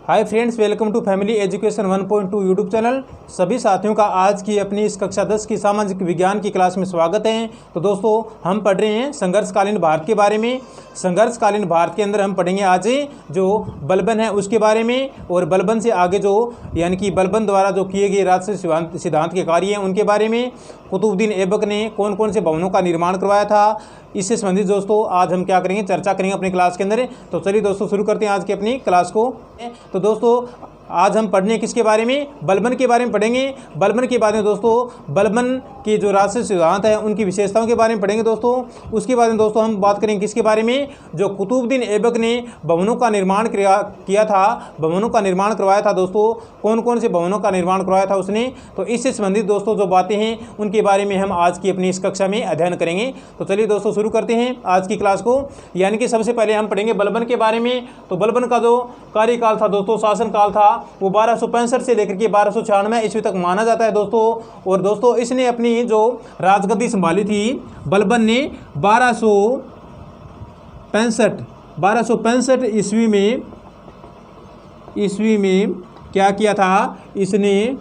Hi friends, welcome to family education 1.2 YouTube channel. सभी साथियों का आज की अपनी इस कक्षा 10 की सामाजिक विज्ञान की क्लास में स्वागत है। तो दोस्तों, हम पढ़ रहे हैं संघर्षकालीन भारत के बारे में। संघर्षकालीन भारत के अंदर हम पढ़ेंगे आज जो बलबन है उसके बारे में, और बलबन से आगे जो यानी कि बलबन द्वारा जो किए गए राजनीतिक सिद्धांत के कार्य हैं उनके बारे में। कुतुबुद्दीन ऐबक ने कौन कौन से भवनों का निर्माण करवाया था, इससे संबंधित दोस्तों आज हम क्या करेंगे, चर्चा करेंगे अपनी क्लास के अंदर। तो चलिए दोस्तों शुरू करते हैं आज की अपनी क्लास को। तो दोस्तों आज हम पढ़ने किसके बारे में, बलबन के बारे में पढ़ेंगे। बलबन के बाद में दोस्तों बलबन के जो राजनीतिक सिद्धांत हैं उनकी विशेषताओं के बारे में पढ़ेंगे दोस्तों। उसके बाद में दोस्तों हम बात करेंगे किसके बारे में, जो कुतुबुद्दीन ऐबक ने भवनों का निर्माण किया था, भवनों का निर्माण करवाया था दोस्तों। कौन कौन से भवनों का निर्माण करवाया था उसने, तो इससे संबंधित दोस्तों जो बातें हैं उनके बारे में हम आज की अपनी इस कक्षा में अध्ययन करेंगे। तो चलिए दोस्तों शुरू करते हैं आज की क्लास को। यानी कि सबसे पहले हम पढ़ेंगे बलबन के बारे में। तो बलबन का जो कार्यकाल था दोस्तों, शासनकाल था, वो 1265 से लेकर के 1296 ईस्वी तक माना जाता है दोस्तों। और दोस्तों इसने अपनी जो राजगद्दी संभाली थी, बलबन ने 1265 ईस्वी में क्या किया था, इसने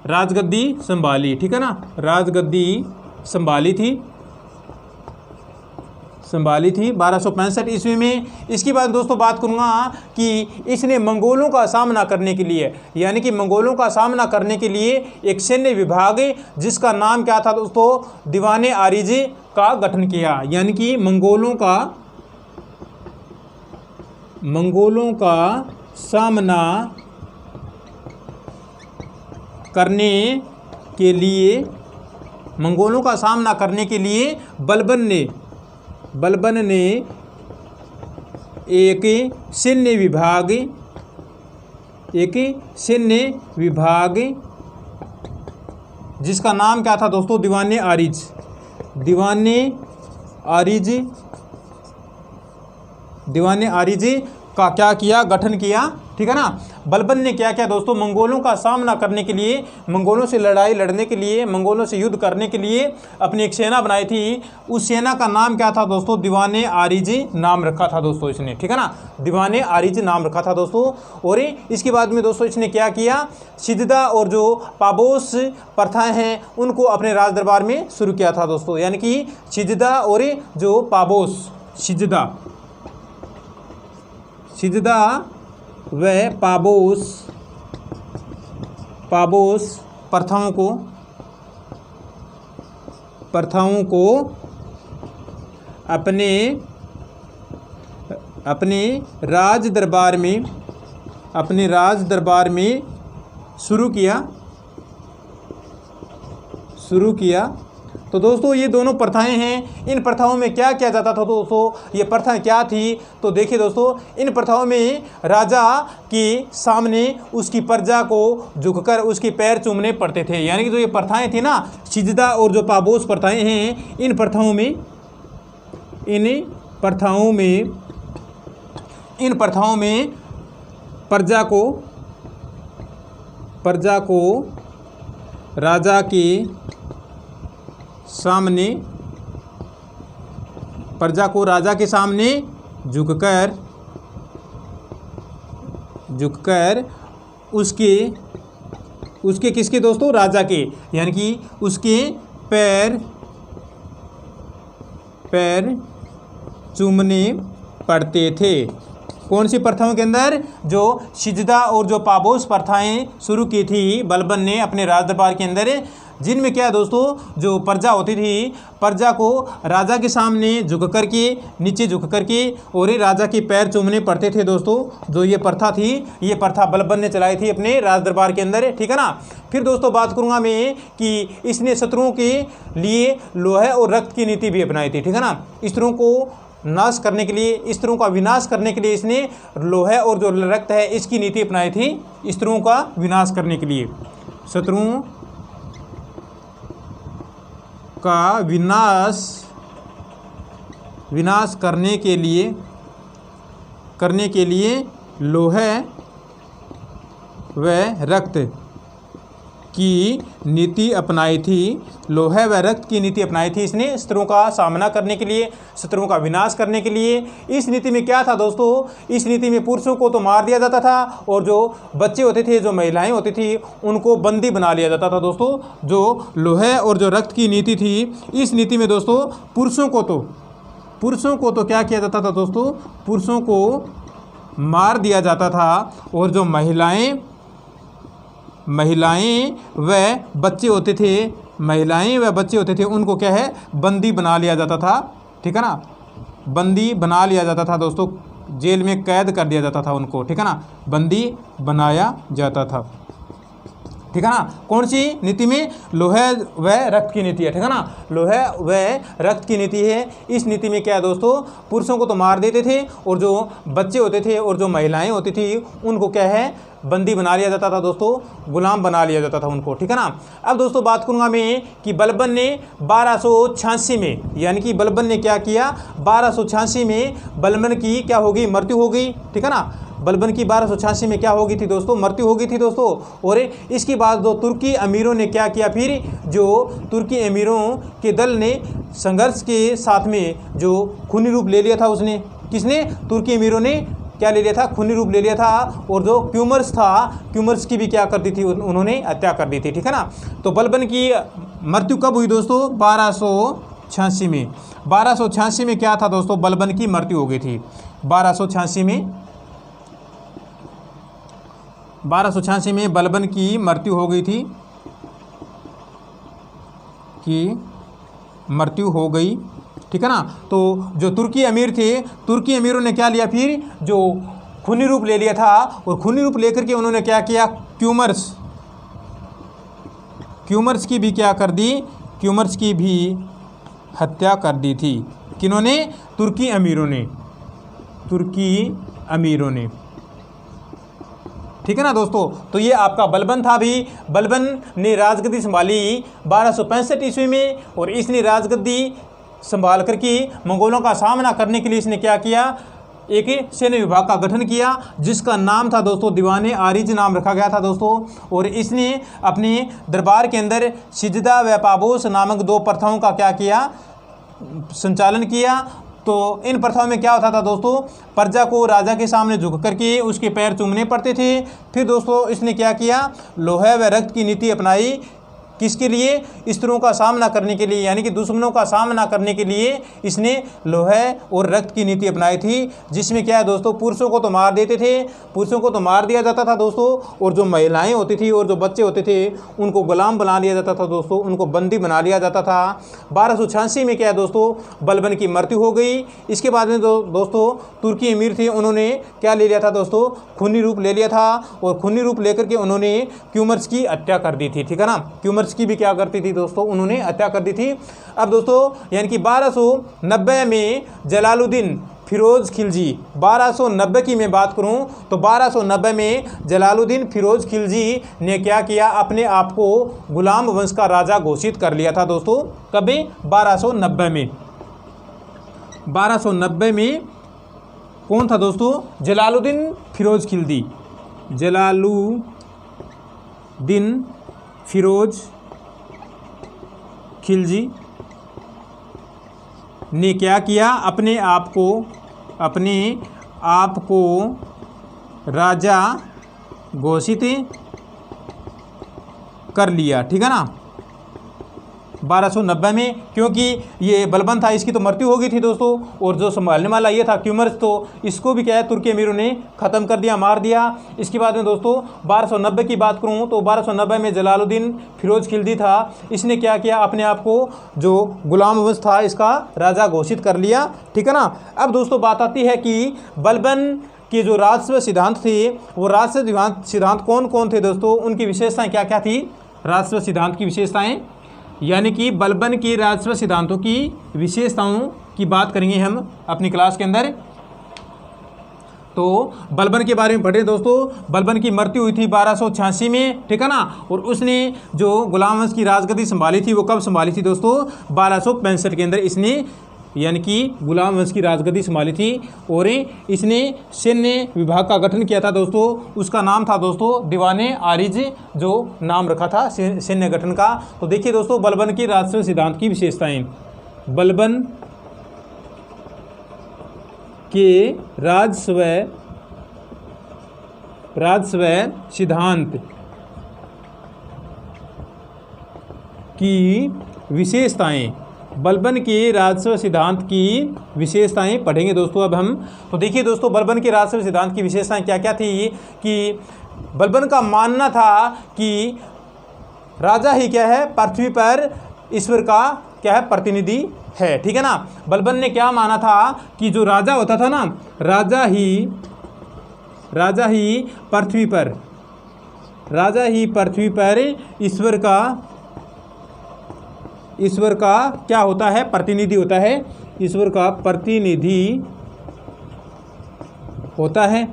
राजगद्दी संभाली, ठीक है ना, राजगद्दी संभाली थी 1265 ईस्वी में। इसके बाद दोस्तों बात करूंगा कि इसने मंगोलों का सामना करने के लिए, यानी कि मंगोलों का सामना करने के लिए एक सैन्य विभाग जिसका नाम क्या था दोस्तों, दीवाने आरिज़ का गठन किया। यानी कि मंगोलों का सामना करने के लिए बलबन ने एक सैन्य विभाग जिसका नाम क्या था दोस्तों, दीवाने आरिज़ का क्या किया, गठन किया, ठीक है ना। बलबन ने क्या किया दोस्तों, मंगोलों का सामना करने के लिए, मंगोलों से लड़ाई लड़ने के लिए, मंगोलों से युद्ध करने के लिए अपनी एक सेना बनाई थी। उस सेना का नाम क्या था दोस्तों, दीवाने आरिज़ नाम रखा था दोस्तों इसने, ठीक है ना, दीवाने आरिज़ नाम रखा था दोस्तों। और इसके बाद में दोस्तों इसने क्या किया, शिद्दा और जो पाबोस प्रथाएं हैं उनको अपने राज दरबार में शुरू किया था दोस्तों। यानी कि शिद्दा और जो पाबोस, शिद्दा व पाबोस प्रथाओं को अपने राज दरबार में शुरू किया। तो दोस्तों ये दोनों प्रथाएं हैं। इन प्रथाओं में क्या किया जाता था दोस्तों, ये प्रथाएं क्या थी, तो देखिए दोस्तों इन प्रथाओं में राजा के सामने उसकी प्रजा को झुककर उसके पैर चूमने पड़ते थे। यानी कि जो ये प्रथाएं थी ना, शिद्दा और जो पाबोस प्रथाएं हैं, इन प्रथाओं में प्रजा को राजा के सामने झुककर उसके किसके दोस्तों, राजा के, यानी कि उसके पैर चूमने पड़ते थे। कौन सी प्रथाओं के अंदर, जो शिद्दा और जो पाबोस प्रथाएं शुरू की थी बलबन ने अपने राज दरबार के अंदर, जिनमें क्या है दोस्तों, जो प्रजा होती थी, प्रजा को राजा के सामने नीचे झुक करके और राजा के पैर चूमने पड़ते थे दोस्तों। जो ये प्रथा थी, ये प्रथा बलबन ने चलाई थी अपने राज दरबार के अंदर, ठीक है ना। फिर दोस्तों बात करूंगा मैं कि इसने शत्रुओं के लिए लोहे और रक्त की नीति भी अपनाई थी, ठीक है ना। शत्रुओं का विनाश करने के लिए इसने लोहे और जो रक्त है इसकी नीति अपनाई थी, शत्रुओं का विनाश करने के लिए, शत्रुओं का विनाश करने के लिए लोहे व की नीति अपनाई थी, लोहे व रक्त की नीति अपनाई थी इसने शत्रुओं का सामना करने के लिए, शत्रुओं का विनाश करने के लिए। इस नीति में क्या था दोस्तों, इस नीति में पुरुषों को तो मार दिया जाता था और जो बच्चे होते थे, जो महिलाएं होती थी, उनको बंदी बना लिया जाता था दोस्तों। जो लोहे और जो रक्त की नीति थी, इस नीति में दोस्तों पुरुषों को तो क्या किया जाता था दोस्तों, पुरुषों को मार दिया जाता था और जो महिलाएं व बच्चे होते थे, उनको क्या है, बंदी बना लिया जाता था। ठीक है ना, बंदी बना लिया जाता था दोस्तों, जेल में कैद कर दिया जाता था उनको। ठीक है ना, बंदी बनाया जाता था। ठीक है ना, कौन सी नीति में, लोहे व रक्त की नीति है। ठीक है ना, लोहे व रक्त की नीति है। इस नीति में क्या है दोस्तों, पुरुषों को तो मार देते थे और जो बच्चे होते थे और जो महिलाएं होती थी, उनको क्या है, बंदी बना लिया जाता था दोस्तों, गुलाम बना लिया जाता था उनको। ठीक है ना। अब दोस्तों बात करूंगा मैं कि बलबन ने 1286 में, यानी कि बलबन ने क्या किया, 1286 में बलबन की क्या हो गई, मृत्यु हो गई। ठीक है ना, बलबन की 1286 में क्या हो गई थी दोस्तों, मृत्यु हो गई थी दोस्तों। और इसके बाद दो तुर्की अमीरों ने क्या किया, फिर जो तुर्की अमीरों के दल ने संघर्ष के साथ में जो खूनी रूप ले लिया था, उसने, किसने, तुर्की अमीरों ने क्या ले लिया था, खूनी रूप ले लिया था। और जो क्यूमर्स था, क्यूमर्स की भी क्या कर दी थी, उन्होंने हत्या कर दी थी। ठीक है ना। तो बलबन की मृत्यु कब हुई दोस्तों, 1286 में। 1286 में क्या था दोस्तों, बलबन की मृत्यु हो गई थी। 1286 में बलबन की मृत्यु हो गई थी, मृत्यु हो गई। ठीक है ना। तो जो तुर्की अमीर थे, तुर्की अमीरों ने क्या लिया, फिर जो खूनी रूप ले लिया था, और खूनी रूप लेकर के उन्होंने क्या किया, क्यूमर्स की भी क्या कर दी, क्यूमर्स की भी हत्या कर दी थी। किन्होंने, तुर्की अमीरों ने। ठीक है ना दोस्तों। तो ये आपका बलबन था। भी बलबन ने राजगद्दी संभाली 1265 ईस्वी में, और इसने राजगद्दी संभाल करके मंगोलों का सामना करने के लिए इसने क्या किया, एक सैन्य विभाग का गठन किया, जिसका नाम था दोस्तों दीवाने आरिज नाम रखा गया था दोस्तों। और इसने अपने दरबार के अंदर सिजदा व पाबोस नामक दो प्रथाओं का क्या किया, संचालन किया। तो इन प्रथाओं में क्या होता था दोस्तों, प्रजा को राजा के सामने झुक करके उसके पैर चूमने पड़ते थे। फिर दोस्तों इसने क्या किया, लोहे व रक्त की नीति अपनाई। किसके लिए, शत्रुओं का सामना करने के लिए, यानी कि दुश्मनों का सामना करने के लिए इसने लोहे और रक्त की नीति अपनाई थी। जिसमें क्या है दोस्तों, पुरुषों को तो मार देते थे, पुरुषों को तो मार दिया जाता था दोस्तों, और जो महिलाएं होती थी और जो बच्चे होते थे, उनको गुलाम बना लिया जाता था दोस्तों, उनको बंदी बना लिया जाता था। 1286 में क्या है दोस्तों, बलबन की मृत्यु हो गई। इसके बाद में दोस्तों तुर्की अमीर थे, उन्होंने क्या ले लिया था दोस्तों, खूनी रूप ले लिया था, और खूनी रूप लेकर के उन्होंने क्यूमर्स की हत्या कर दी थी। ठीक है ना, क्यूमर्स की भी क्या करती थी दोस्तों, उन्होंने हत्या कर दी थी। अब दोस्तों यानी कि 1290 में जलालुद्दीन फिरोज खिलजी, 1290 की मैं बात करूं तो 1290 में जलालुद्दीन फिरोज खिलजी ने क्या किया, अपने आप को गुलाम वंश का राजा घोषित कर लिया था दोस्तों। कभी 1290 में, 1290 में कौन था दोस्तों, जलालुद्दीन फिरोज खिलजी, जलालुद्दीन फिरोज खिलजी ने क्या किया, अपने आप को राजा घोषित कर लिया। ठीक है ना, 1290 में, क्योंकि ये बलबन था, इसकी तो मृत्यु हो गई थी दोस्तों, और जो संभालने वाला ये था क्यूमर्स, तो इसको भी क्या है तुर्की अमीरों ने ख़त्म कर दिया, मार दिया। इसके बाद में दोस्तों 1290 की बात करूं तो 1290 में जलालुद्दीन फिरोज खिलजी था, इसने क्या किया, अपने आप को जो गुलाम वंश था इसका राजा घोषित कर लिया। ठीक है ना। अब दोस्तों बात आती है कि बलबन के जो राजस्व सिद्धांत थे, वो राजस्व सिद्धांत कौन कौन थे दोस्तों, उनकी विशेषताएँ क्या क्या थी, राजस्व सिद्धांत की विशेषताएँ, यानी कि बलबन के राजस्व सिद्धांतों की विशेषताओं की बात करेंगे हम अपनी क्लास के अंदर। तो बलबन के बारे में पढ़े दोस्तों। बलबन की मृत्यु हुई थी 1286 में। ठीक है ना। और उसने जो गुलाम वंश की राजगद्दी संभाली थी वो कब संभाली थी दोस्तों, 1265 के अंदर इसने यानी कि गुलाम वंश की राजगद्दी संभाली थी। और इसने सैन्य विभाग का गठन किया था दोस्तों, उसका नाम था दोस्तों दीवाने आरिज, जो नाम रखा था सैन्य गठन का। तो देखिए दोस्तों, बलबन की राजस्व सिद्धांत की विशेषताएं। बलबन के राजस्व सिद्धांत की विशेषताएं। बलबन के राजस्व सिद्धांत की विशेषताएं पढ़ेंगे दोस्तों अब हम। तो देखिए दोस्तों, बलबन के राजस्व सिद्धांत की विशेषताएं क्या क्या थी कि बलबन का मानना था कि राजा ही क्या है, पृथ्वी पर ईश्वर का क्या है, प्रतिनिधि है। ठीक है ना। बलबन ने क्या माना था कि जो राजा होता था ना, राजा ही पृथ्वी पर ईश्वर का क्या होता है, प्रतिनिधि होता है, ईश्वर का प्रतिनिधि होता है।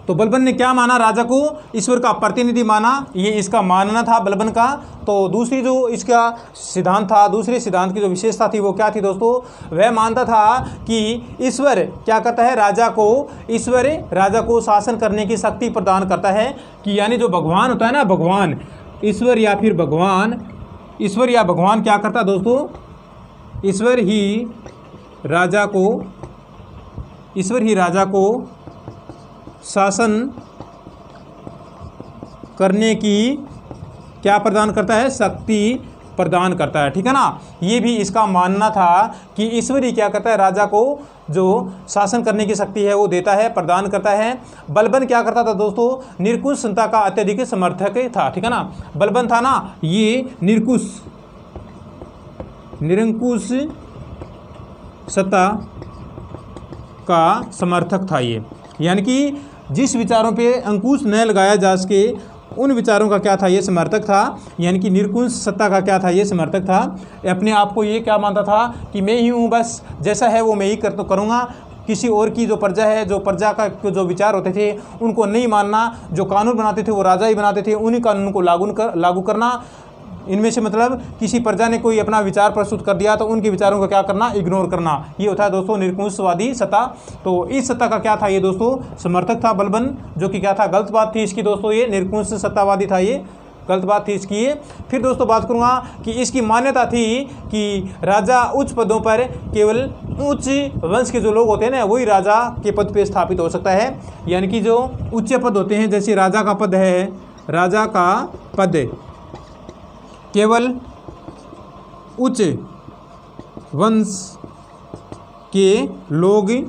तो बलबन ने क्या माना, राजा को ईश्वर का प्रतिनिधि माना, ये इसका मानना था बलबन का। तो दूसरी जो इसका सिद्धांत था, दूसरे सिद्धांत की जो विशेषता थी वो क्या थी दोस्तों, वह मानता था कि ईश्वर क्या करता है, ईश्वर राजा को शासन करने की शक्ति प्रदान करता है। कि यानी जो भगवान होता है ना, भगवान, ईश्वर या भगवान क्या करता है दोस्तों, ईश्वर ही राजा को शासन करने की क्या प्रदान करता है, शक्ति प्रदान करता है। ठीक है ना। ये भी इसका मानना था कि ईश्वर ही क्या करता है, राजा को जो शासन करने की शक्ति है वो देता है, प्रदान करता है। बलबन क्या करता था दोस्तों, निरंकुश सत्ता का अत्यधिक समर्थक था। ठीक है ना। बलबन था ना, ये निरंकुश सत्ता का समर्थक था ये, यानी कि जिस विचारों पे अंकुश न लगाया जा सके उन विचारों का क्या था, ये समर्थक था। यानी कि निरंकुश सत्ता का क्या था, ये समर्थक था। अपने आप को ये क्या मानता था कि मैं ही हूँ, बस जैसा है वो मैं ही करूँगा, किसी और की जो प्रजा है, जो प्रजा का जो विचार होते थे उनको नहीं मानना, जो कानून बनाते थे वो राजा ही बनाते थे, उन्हीं कानून को लागू करना। इनमें से मतलब किसी प्रजा ने कोई अपना विचार प्रस्तुत कर दिया तो उनके विचारों को क्या करना, इग्नोर करना। ये होता है दोस्तों निरंकुशवादी सत्ता। तो इस सत्ता का क्या था ये दोस्तों, समर्थक था बलबन, जो कि क्या था, गलत बात थी इसकी दोस्तों, ये निरंकुश सत्तावादी था, ये गलत बात थी इसकी ये। फिर दोस्तों बात करूँगा कि इसकी मान्यता थी कि राजा उच्च पदों पर केवल उच्च वंश के जो लोग होते हैं ना, वही राजा के पद पे स्थापित हो सकता है। यानी कि जो उच्च पद होते हैं, जैसे राजा का पद है, राजा का पद केवल उच्च वंश के लोगों,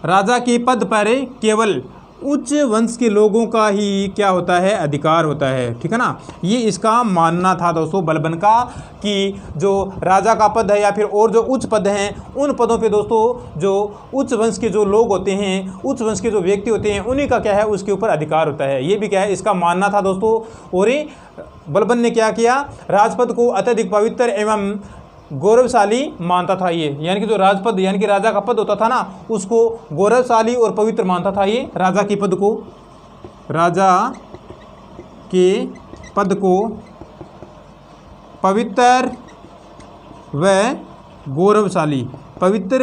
राजा के पद पर केवल उच्च वंश के लोगों का ही क्या होता है, अधिकार होता है। ठीक है ना। ये इसका मानना था दोस्तों बलबन का कि जो राजा का पद है या फिर और जो उच्च पद हैं, उन पदों पे दोस्तों जो उच्च वंश के जो लोग होते हैं, उच्च वंश के जो व्यक्ति होते हैं, उन्हीं का क्या है, उसके ऊपर अधिकार होता है। ये भी क्या है, इसका मानना था दोस्तों। और बलबन ने क्या किया, राजपद को अत्यधिक पवित्र एवं गौरवशाली मानता था ये। यानी कि जो राजपद यानी कि राजा का पद होता था ना, उसको गौरवशाली और पवित्र मानता था ये, राजा के पद को पवित्र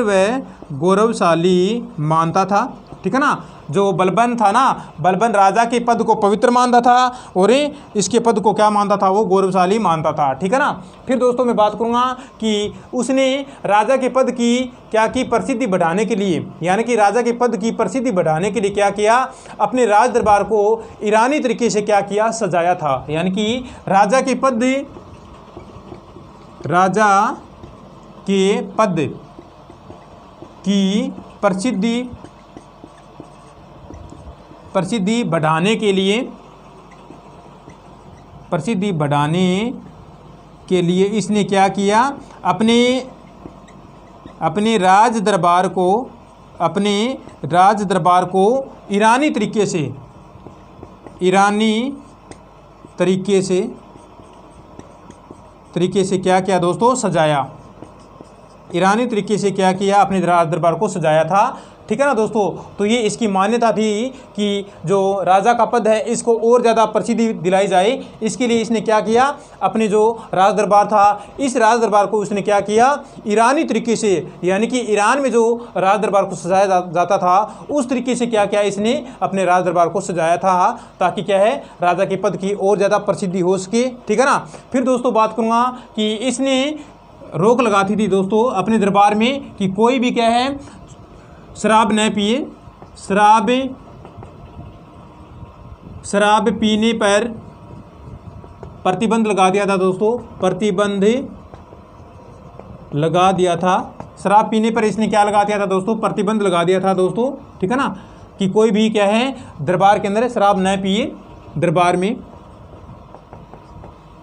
व गौरवशाली मानता था। ठीक है ना। जो बलबन था ना, बलबन राजा के पद को पवित्र मानता था और इसके पद को क्या मानता था, वो गौरवशाली मानता था। ठीक है ना। फिर दोस्तों मैं बात करूँगा कि उसने राजा के पद की क्या की, प्रसिद्धि बढ़ाने के लिए, यानी कि राजा के पद की प्रसिद्धि बढ़ाने के लिए क्या किया, अपने राज दरबार को ईरानी तरीके से क्या किया, सजाया था। यानी कि राजा के पद की प्रसिद्धि बढ़ाने के लिए इसने क्या किया, अपने राज दरबार को ईरानी तरीके से क्या किया दोस्तों, सजाया। ईरानी तरीके से क्या किया, अपने राज दरबार को सजाया था। ठीक है ना दोस्तों। तो ये इसकी मान्यता थी कि जो राजा का पद है इसको और ज़्यादा प्रसिद्धि दिलाई जाए, इसके लिए इसने क्या किया, अपने जो राज दरबार था इस राज दरबार को उसने क्या किया, ईरानी तरीके से, यानी कि ईरान में जो राज दरबार को सजाया जाता था उस तरीके से क्या किया, इसने अपने राज दरबार को सजाया था, ताकि क्या है, राजा के पद की और ज़्यादा प्रसिद्धि हो सके। ठीक है ना। फिर दोस्तों बात करूँगा कि इसने रोक लगाती थी दोस्तों अपने दरबार में कि कोई भी क्या है शराब न पिए, शराब पीने पर प्रतिबंध लगा दिया था दोस्तों, प्रतिबंध लगा दिया था। शराब पीने पर इसने क्या लगा दिया था दोस्तों, प्रतिबंध लगा दिया था दोस्तों। ठीक है ना, कि कोई भी क्या है दरबार के अंदर शराब न पिए दरबार में।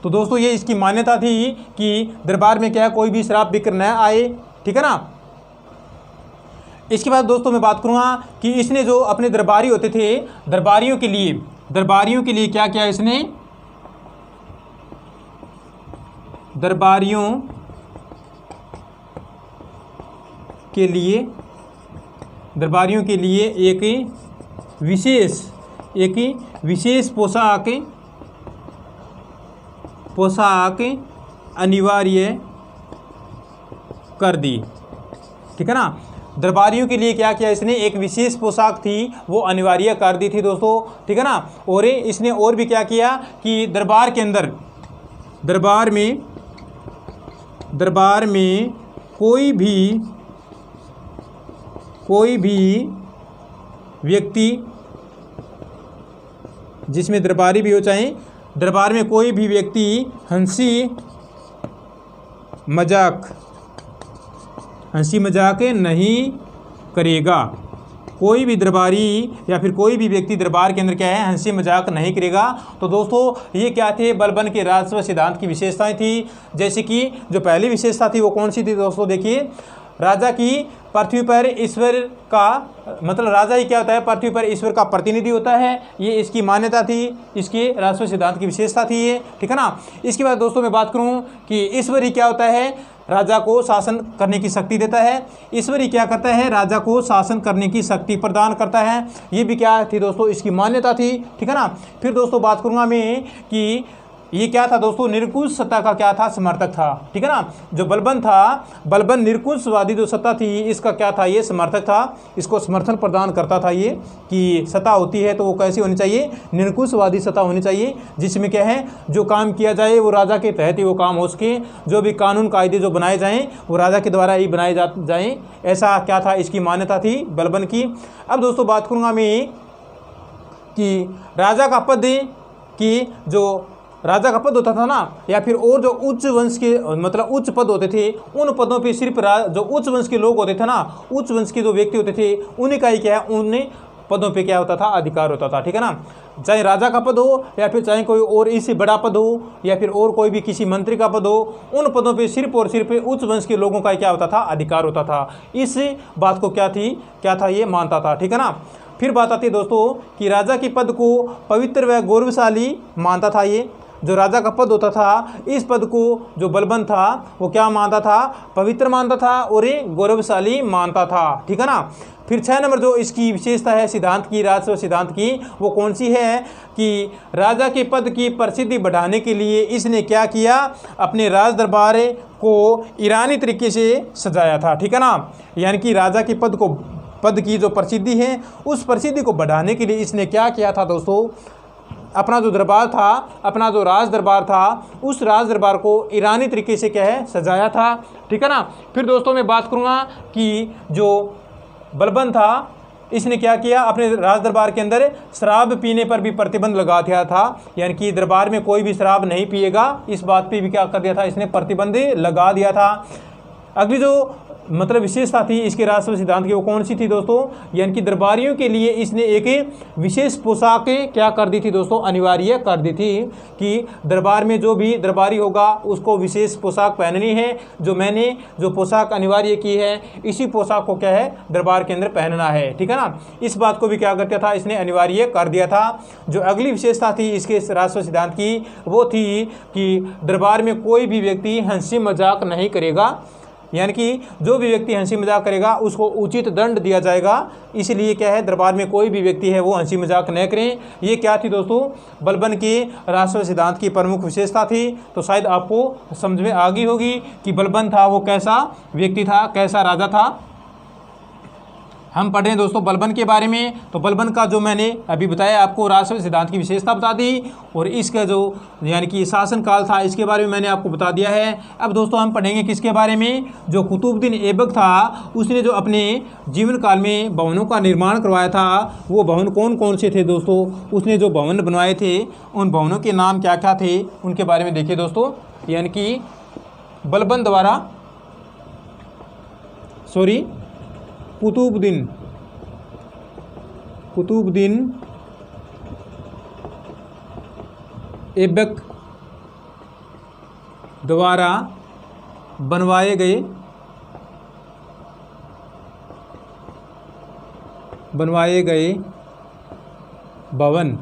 तो दोस्तों ये इसकी मान्यता थी कि दरबार में क्या है कोई भी शराब पीकर न आए। ठीक है ना। इसके बाद दोस्तों मैं बात करूँगा कि इसने जो अपने दरबारी होते थे, दरबारियों के लिए क्या किया इसने, दरबारियों के लिए एक विशेष पोशाक अनिवार्य कर दी। ठीक है ना। दरबारियों के लिए क्या किया इसने, एक विशेष पोशाक थी वो अनिवार्य कर दी थी दोस्तों। ठीक है ना। और इसने और भी क्या किया कि दरबार के अंदर, दरबार में कोई भी व्यक्ति, जिसमें दरबारी भी हो चाहे दरबार में कोई भी व्यक्ति हंसी मजाक नहीं करेगा। कोई भी दरबारी या फिर कोई भी व्यक्ति दरबार के अंदर क्या है हंसी मजाक नहीं करेगा। तो दोस्तों ये क्या थे, बलबन के राजस्व सिद्धांत की विशेषताएं थी। जैसे कि जो पहली विशेषता थी वो कौन सी थी दोस्तों, देखिए, राजा की पृथ्वी पर ईश्वर का, मतलब राजा ही क्या होता है, पृथ्वी पर ईश्वर का प्रतिनिधि होता है। ये इसकी मान्यता थी, इसके राजस्व सिद्धांत की विशेषता थी ये। ठीक है ना। इसके बाद दोस्तों मैं बात करूं कि ईश्वर ही क्या होता है, राजा को शासन करने की शक्ति देता है। ईश्वर ही क्या करता है, राजा को शासन करने की शक्ति प्रदान करता है। ये भी क्या थी दोस्तों, इसकी मान्यता थी। ठीक है ना। फिर दोस्तों बात करूँगा मैं कि ये क्या था दोस्तों, निरंकुश सत्ता का क्या था, समर्थक था। ठीक है ना। जो बलबन था, बलबन निरंकुशवादी जो सत्ता थी इसका क्या था, ये समर्थक था। इसको समर्थन प्रदान करता था ये कि सत्ता होती है तो वो कैसी होनी चाहिए, निरंकुशवादी सत्ता होनी चाहिए, जिसमें क्या है जो काम किया जाए वो राजा के तहत ही वो काम हो सके। जो भी कानून कायदे जो बनाए जाएँ वो राजा के द्वारा ही बनाए जाएँ, ऐसा क्या था, इसकी मान्यता थी बलबन की। अब दोस्तों बात करूँगा मैं कि राजा का पद, कि जो राजा का पद होता था ना, या फिर और जो उच्च वंश के, मतलब उच्च पद होते थे, उन पदों पे सिर्फ जो उच्च वंश के लोग होते थे ना, उच्च वंश के जो व्यक्ति होते थे उन्हीं का ही क्या है, उन पदों पे क्या होता था, अधिकार होता था। ठीक है ना। चाहे राजा का पद हो या फिर चाहे कोई और इससे बड़ा पद हो या फिर और कोई भी किसी मंत्री का पद हो, उन पदों पे सिर्फ और सिर्फ उच्च वंश के लोगों का क्या होता था, अधिकार होता था। इस बात को क्या था ये मानता था। ठीक है ना। फिर बात आती है दोस्तों कि राजा के पद को पवित्र व गौरवशाली मानता था। ये जो राजा का पद होता था, इस पद को जो बलबन था वो क्या मानता था, पवित्र मानता था और ये गौरवशाली मानता था। ठीक है ना। फिर 6 नंबर जो इसकी विशेषता है सिद्धांत की, राजस्व सिद्धांत की, वो कौन सी है कि राजा के पद की प्रसिद्धि बढ़ाने के लिए इसने क्या किया, अपने राज दरबार को ईरानी तरीके से सजाया था। ठीक है ना। यानी कि राजा के पद की जो प्रसिद्धि है उस प्रसिद्धि को बढ़ाने के लिए इसने क्या किया था दोस्तों, अपना जो दरबार था, अपना जो राज दरबार था, उस राज दरबार को ईरानी तरीके से क्या है, सजाया था। ठीक है ना। फिर दोस्तों मैं बात करूँगा कि जो बलबन था इसने क्या किया, अपने राज दरबार के अंदर शराब पीने पर भी प्रतिबंध लगा दिया था। यानी कि दरबार में कोई भी शराब नहीं पिएगा, इस बात पे भी क्या कर दिया था, इसने प्रतिबंध लगा दिया था। अगली जो मतलब विशेषता थी इसके राजस्व सिद्धांत की वो कौन सी थी दोस्तों, यानी कि दरबारियों के लिए इसने एक विशेष पोशाक क्या कर दी थी दोस्तों, अनिवार्य कर दी थी कि दरबार में जो भी दरबारी होगा उसको विशेष पोशाक पहननी है। जो पोशाक अनिवार्य की है, इसी पोशाक को क्या है, दरबार के अंदर पहनना है। ठीक है ना। इस बात को भी क्या कर दिया था, इसने अनिवार्य कर दिया था। जो अगली विशेषता थी इसके राजस्व सिद्धांत की वो थी कि दरबार में कोई भी व्यक्ति हंसी मजाक नहीं करेगा। यानी कि जो भी व्यक्ति हंसी मजाक करेगा उसको उचित दंड दिया जाएगा। इसलिए क्या है, दरबार में कोई भी व्यक्ति है वो हंसी मजाक न करें। ये क्या थी दोस्तों, बलबन के राष्ट्रवाद सिद्धांत की प्रमुख विशेषता थी। तो शायद आपको समझ में आ गई होगी कि बलबन था वो कैसा व्यक्ति था, कैसा राजा था। हम पढ़ रहे हैं दोस्तों बलबन के बारे में। तो बलबन का जो मैंने अभी बताया आपको राष्ट्रवाद सिद्धांत की विशेषता बता दी, और इसका जो यानी कि शासन काल था इसके बारे में मैंने आपको बता दिया है। अब दोस्तों हम पढ़ेंगे किसके बारे में, जो कुतुबुद्दीन ऐबक था उसने जो अपने जीवन काल में भवनों का निर्माण करवाया था, वो भवन कौन कौन से थे दोस्तों। उसने जो भवन बनवाए थे उन भवनों के नाम क्या क्या थे उनके बारे में देखिए दोस्तों। यानी कि बलबन द्वारा कुतुबुद्दीन ऐबक द्वारा बनवाए गए भवन,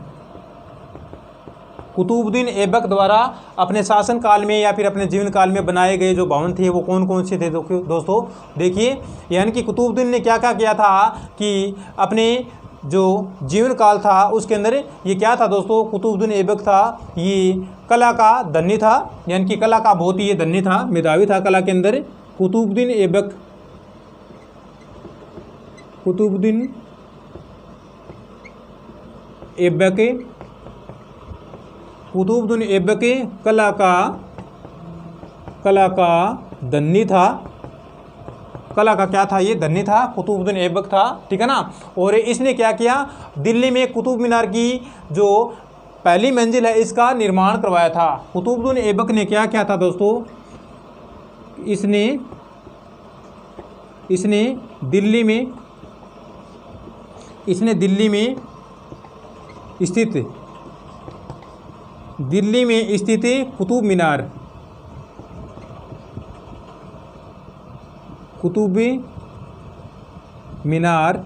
कुतुबुद्दीन ऐबक द्वारा अपने शासन काल में या फिर अपने जीवन काल में बनाए गए जो भवन थे वो कौन कौन से थे दोस्तों देखिए। यानी कि कुतुबुद्दीन ने क्या क्या किया था कि अपने जो जीवन काल था उसके अंदर ये क्या था दोस्तों, कुतुबुद्दीन ऐबक था ये कला का धनी था, यानी कि कला का बहुत ही ये धनी था, मेधावी था कला के अंदर। कुतुबुद्दीन ऐबक कला का धनी था। कला का क्या था, ये धनी था, कुतुबुद्दीन ऐबक था, ठीक है ना। और इसने क्या किया, दिल्ली में कुतुब मीनार की जो पहली मंजिल है इसका निर्माण करवाया था। कुतुबुद्दीन ऐबक ने क्या किया था दोस्तों, इसने दिल्ली में स्थित कुतुब मीनार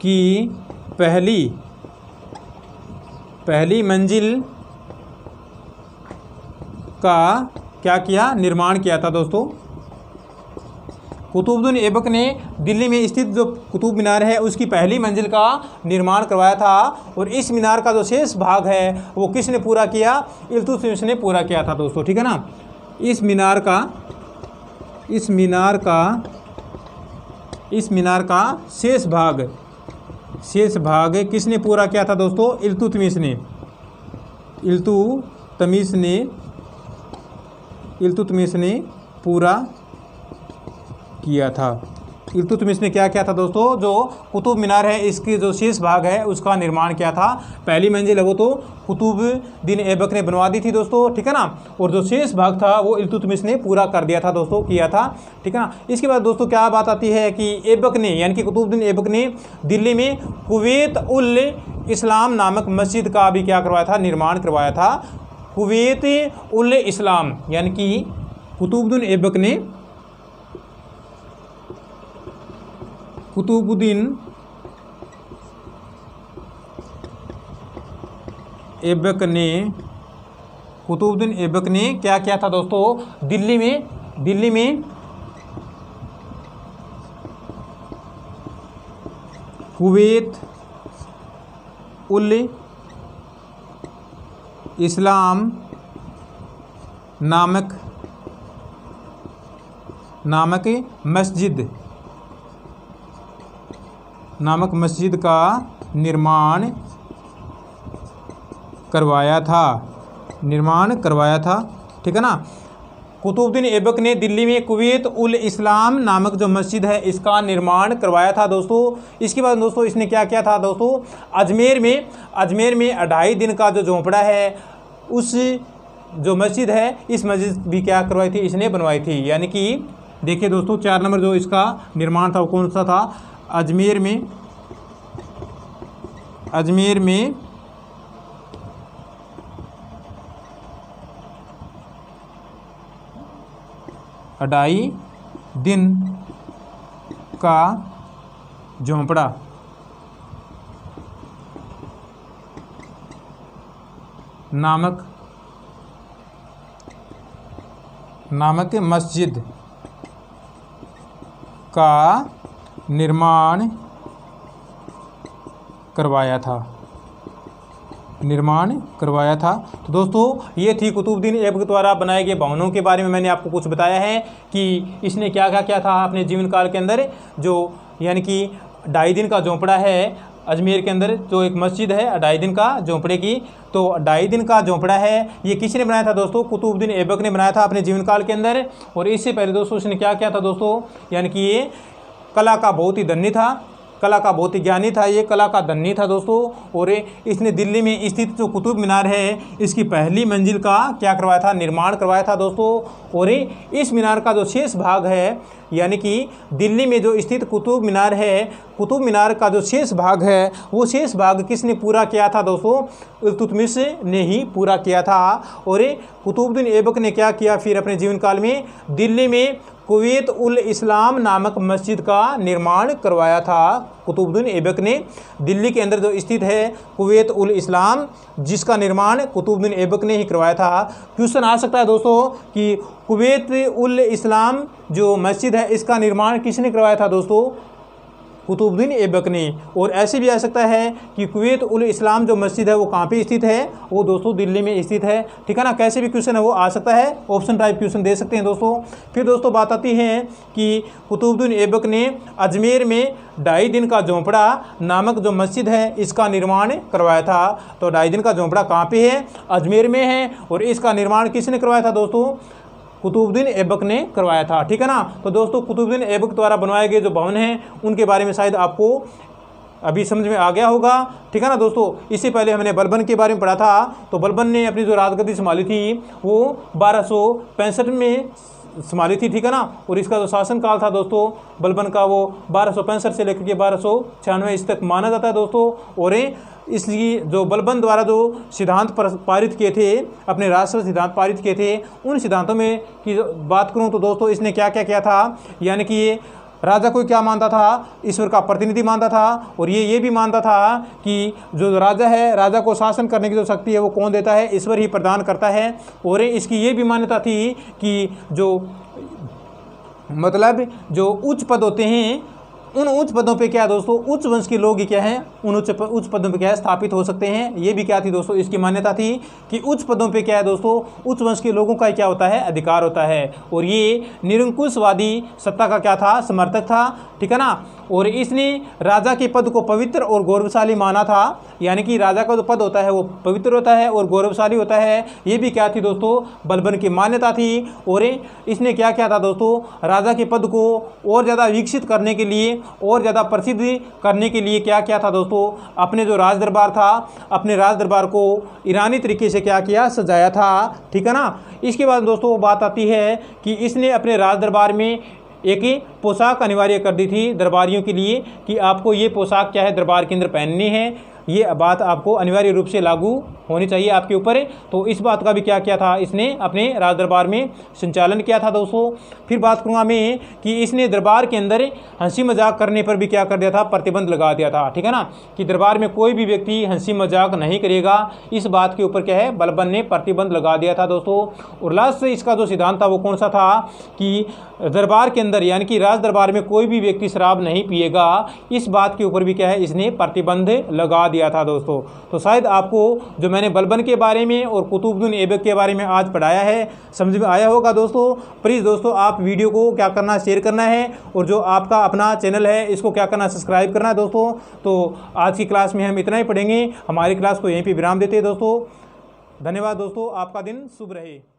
की पहली मंजिल का क्या किया, निर्माण किया था दोस्तों। कुतुबुद्दीन ऐबक ने दिल्ली में स्थित जो कुतुब मीनार है उसकी पहली मंजिल का निर्माण करवाया था, और इस मीनार का जो शेष भाग है वो किसने पूरा किया, इल्तुतमिश ने पूरा किया था दोस्तों, ठीक है ना। इस मीनार का शेष भाग किसने पूरा किया था दोस्तों, इल्तुतमिश ने पूरा किया था। इल्तुतमिश ने क्या किया था दोस्तों, जो कुतुब मीनार है इसकी जो शेष भाग है उसका निर्माण किया था। पहली मंजिल है वो तो कुतुबुद्दीन ऐबक ने बनवा दी थी दोस्तों, ठीक है ना, और जो शेष भाग था वो इल्तुतमिश ने पूरा कर दिया था दोस्तों, किया था, ठीक है ना। इसके बाद दोस्तों क्या बात आती है कि ऐबक ने यानी कि कुतुबुद्दीन ऐबक ने दिल्ली में कुवैत उल इस्लाम नामक मस्जिद का भी क्या करवाया था, निर्माण करवाया था। कुवैत उल इस्लाम यानी कि कुतुबुद्दीन ऐबक ने क्या किया था दोस्तों, दिल्ली में कुवैत उल इस्लाम नामक मस्जिद का निर्माण करवाया था, ठीक है ना। कुतुबुद्दीन ऐबक ने दिल्ली में कुवैत उल इस्लाम नामक जो मस्जिद है इसका निर्माण करवाया था दोस्तों। इसके बाद दोस्तों इसने क्या किया था दोस्तों, अजमेर में 2.5 दिन का जो झोंपड़ा है उस जो मस्जिद है इस मस्जिद भी क्या करवाई थी, इसने बनवाई थी। यानी कि देखिए दोस्तों 4 नंबर जो इसका निर्माण था वो कौन सा था, अजमेर में 2.5 दिन का झोंपड़ा नामक नामक मस्जिद का निर्माण करवाया था। तो दोस्तों ये थी कुतुबुद्दीन ऐबक द्वारा बनाए गए भवनों के बारे में मैंने आपको कुछ बताया है कि इसने क्या क्या किया था अपने जीवन काल के अंदर। जो यानी कि 2.5 दिन का झोंपड़ा है अजमेर के अंदर, जो एक मस्जिद है 2.5 दिन का झोंपड़े की, तो 2.5 दिन का झोंपड़ा है ये किसने बनाया था दोस्तों? कुतुबुद्दीन ऐबक ने बनाया था अपने जीवन काल के अंदर। और इससे पहले दोस्तों इसने क्या किया था दोस्तों, यानी कि ये कला का बहुत ही धनी था, कला का बहुत ही ज्ञानी था, ये कला का धनी था दोस्तों। और इसने दिल्ली में स्थित जो कुतुब मीनार है इसकी पहली मंजिल का क्या करवाया था? निर्माण करवाया था दोस्तों। और इस मीनार का जो शेष भाग है, यानी कि दिल्ली में जो स्थित कुतुब मीनार है, कुतुब मीनार का जो शेष भाग है वो शेष भाग किसने पूरा किया था दोस्तों? इल्तुतमिश ने ही पूरा किया था। और कुतुबुद्दीन ऐबक ने क्या किया फिर अपने जीवन काल में? दिल्ली में कुवैत उल इस्लाम नामक मस्जिद का निर्माण करवाया था। कुतुबुद्दीन ऐबक ने दिल्ली के अंदर जो स्थित है कुवैत उल इस्लाम, जिसका निर्माण कुतुबुद्दीन ऐबक ने ही करवाया था। क्वेश्चन आ सकता है दोस्तों कि कुवैत उल इस्लाम जो मस्जिद है इसका निर्माण किसने करवाया था दोस्तों? कुतुबुद्दीन ऐबक ने। और ऐसे भी आ सकता है कि कुवैत उल इस्लाम जो मस्जिद है वो कहाँ पे स्थित है? वो दोस्तों दिल्ली में स्थित है। ठीक है ना, कैसे भी क्वेश्चन है वो आ सकता है, ऑप्शन टाइप क्वेश्चन दे सकते हैं दोस्तों। फिर दोस्तों बात आती है कि कुतुबुद्दीन ऐबक ने अजमेर में 2.5 दिन का झोंपड़ा नामक जो मस्जिद है इसका निर्माण करवाया था। तो 2.5 दिन का झोंपड़ा कहाँ पे है? अजमेर में है। और इसका निर्माण किसने करवाया था दोस्तों? कुतुबुद्दीन ऐबक ने करवाया था। ठीक है ना। तो दोस्तों कुतुबुद्दीन ऐबक द्वारा बनवाए गए जो भवन हैं उनके बारे में शायद आपको अभी समझ में आ गया होगा। ठीक है ना दोस्तों। इससे पहले हमने बलबन के बारे में पढ़ा था। तो बलबन ने अपनी जो राजगद्दी संभाली थी वो 1265 में संभाली थी। ठीक है ना। और इसका जो शासनकाल था दोस्तों बलबन का वो 1265 से लेकर के 1296 तक माना जाता है दोस्तों। और इसलिए जो बलबन द्वारा जो सिद्धांत पारित किए थे, अपने राष्ट्र सिद्धांत पारित किए थे, उन सिद्धांतों में की बात करूं तो दोस्तों इसने क्या क्या किया था, यानी कि ये राजा को क्या मानता था? ईश्वर का प्रतिनिधि मानता था। और ये भी मानता था कि जो राजा है, राजा को शासन करने की जो शक्ति है वो कौन देता है? ईश्वर ही प्रदान करता है। और इसकी ये भी मान्यता थी कि जो मतलब जो उच्च पद होते हैं उन उच्च पदों पे क्या है दोस्तों? उच्च वंश के लोग ही क्या है उन उच्च पदों पे क्या है स्थापित हो सकते हैं। ये भी क्या थी दोस्तों? इसकी मान्यता थी कि उच्च पदों पे क्या है दोस्तों? उच्च वंश के लोगों का क्या होता है? अधिकार होता है। और ये निरंकुशवादी सत्ता का क्या था? समर्थक था। ठीक है ना। और इसने राजा के पद को पवित्र और गौरवशाली माना था। यानी कि राजा का जो पद होता है वो पवित्र होता है और गौरवशाली होता है। ये भी क्या थी दोस्तों? बलबन की मान्यता थी। और इसने क्या किया था दोस्तों? राजा के पद को और ज़्यादा विकसित करने के लिए और ज़्यादा प्रसिद्ध करने के लिए क्या किया था दोस्तों? अपने जो राज दरबार था, अपने राज दरबार को ईरानी तरीके से क्या किया? सजाया था। ठीक है ना। इसके बाद दोस्तों बात आती है कि इसने अपने राज दरबार में एक ही पोशाक अनिवार्य कर दी थी दरबारियों के लिए कि आपको ये पोशाक क्या है दरबार के अंदर पहननी है। ये बात आपको अनिवार्य रूप से लागू होनी चाहिए आपके ऊपर। तो इस बात का भी क्या किया था? इसने अपने राज दरबार में संचालन किया था दोस्तों। फिर बात करूँगा मैं कि इसने दरबार के अंदर हंसी मजाक करने पर भी क्या कर दिया था? प्रतिबंध लगा दिया था। ठीक है ना, कि दरबार में कोई भी व्यक्ति हंसी मजाक नहीं करेगा। इस बात के ऊपर क्या है? बलबन ने प्रतिबंध लगा दिया था दोस्तों। और लास्ट से इसका जो सिद्धांत था वो कौन सा था कि दरबार के अंदर यानी कि राज दरबार में कोई भी व्यक्ति शराब नहीं पिएगा। इस बात के ऊपर भी क्या है? इसने प्रतिबंध लगा दिया था दोस्तों। तो शायद आपको जो मैंने बलबन के बारे में और कुतुबुद्दीन ऐबक के बारे में आज पढ़ाया है समझ में आया होगा दोस्तों। प्लीज़ दोस्तों आप वीडियो को क्या करना? शेयर करना है। और जो आपका अपना चैनल है इसको क्या करना? सब्सक्राइब करना है दोस्तों। तो आज की क्लास में हम इतना ही पढ़ेंगे। हमारी क्लास को यहीं पर विराम देते हैं दोस्तों। धन्यवाद दोस्तों, आपका दिन शुभ रहे।